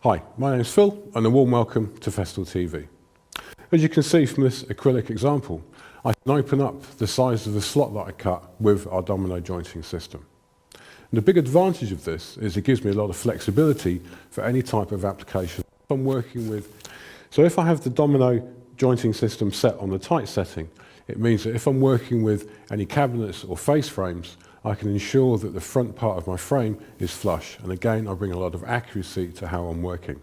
Hi, my name is Phil and a warm welcome to Festool TV. As you can see from this acrylic example, I can open up the size of the slot that I cut with our domino jointing system. And the big advantage of this is it gives me a lot of flexibility for any type of application I'm working with. So if I have the domino jointing system set on the tight setting, it means that if I'm working with any cabinets or face frames, I can ensure that the front part of my frame is flush, and again I bring a lot of accuracy to how I'm working.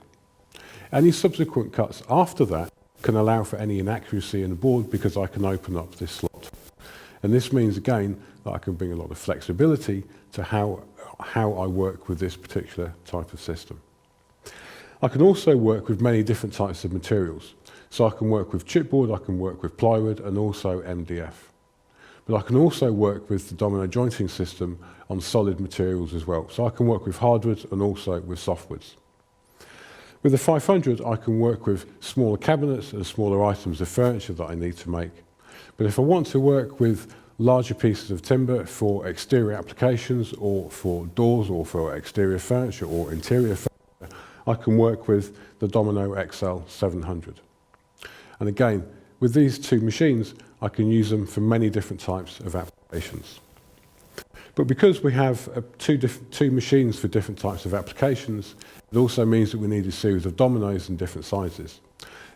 Any subsequent cuts after that can allow for any inaccuracy in the board because I can open up this slot. And this means again that I can bring a lot of flexibility to how I work with this particular type of system. I can also work with many different types of materials. So I can work with chipboard, I can work with plywood and also MDF. But I can also work with the domino jointing system on solid materials as well. So I can work with hardwoods and also with softwoods. With the 500, I can work with smaller cabinets and smaller items of furniture that I need to make. But if I want to work with larger pieces of timber for exterior applications or for doors or for exterior furniture or interior furniture, I can work with the Domino Xl 700. And again, with these two machines, I can use them for many different types of applications. But because we have two machines for different types of applications, it also means that we need a series of dominoes in different sizes.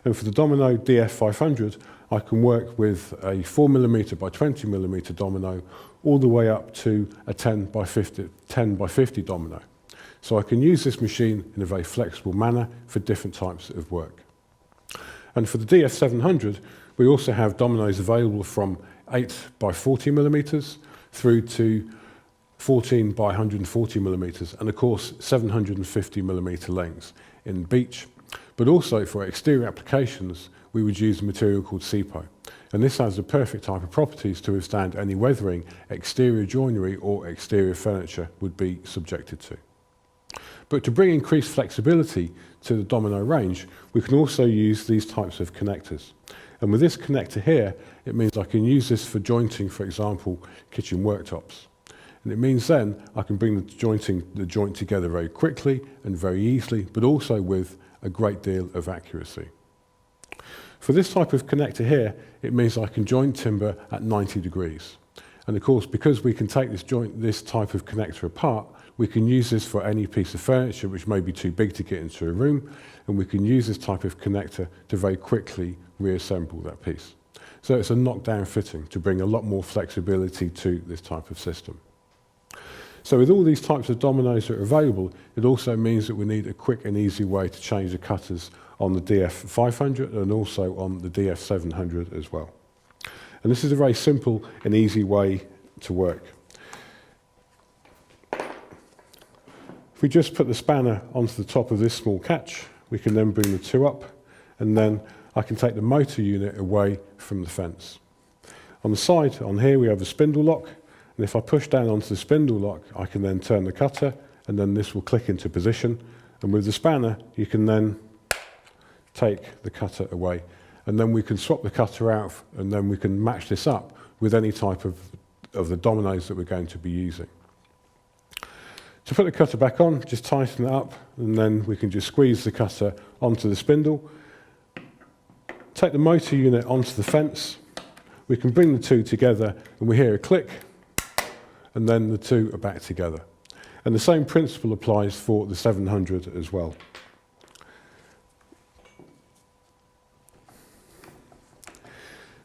And for the Domino DF500, I can work with a 4mm by 20mm domino all the way up to a 10 by 50 domino. So I can use this machine in a very flexible manner for different types of work. And for the DF700, we also have dominoes available from 8 by 40mm through to 14 by 140mm, and of course 750mm lengths in beech. But also for exterior applications, we would use a material called CPO. And this has the perfect type of properties to withstand any weathering exterior joinery or exterior furniture would be subjected to. But to bring increased flexibility to the domino range, we can also use these types of connectors. And with this connector here, it means I can use this for jointing, for example, kitchen worktops. And it means then I can bring the joint together very quickly and very easily, but also with a great deal of accuracy. For this type of connector here, it means I can join timber at 90 degrees. And of course, because we can take this type of connector apart, we can use this for any piece of furniture which may be too big to get into a room, and we can use this type of connector to very quickly reassemble that piece. So it's a knockdown fitting to bring a lot more flexibility to this type of system. So with all these types of dominoes that are available, it also means that we need a quick and easy way to change the cutters on the DF500 and also on the DF700 as well. And this is a very simple and easy way to work. If we just put the spanner onto the top of this small catch, we can then bring the two up, and then I can take the motor unit away from the fence. On the side, on here, we have the spindle lock, and if I push down onto the spindle lock, I can then turn the cutter, and then this will click into position. And with the spanner, you can then take the cutter away. And then we can swap the cutter out, and then we can match this up with any type of the dominoes that we're going to be using. To put the cutter back on, just tighten it up, and then we can just squeeze the cutter onto the spindle. Take the motor unit onto the fence. We can bring the two together, and we hear a click, and then the two are back together. And the same principle applies for the 700 as well.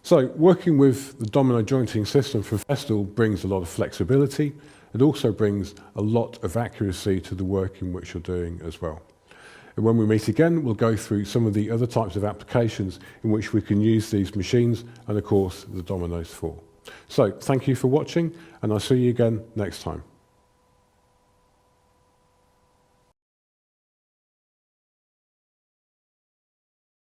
So working with the domino jointing system from Festool brings a lot of flexibility. It also brings a lot of accuracy to the work in which you're doing as well. And when we meet again, we'll go through some of the other types of applications in which we can use these machines and of course the dominoes for. So thank you for watching, and I'll see you again next time.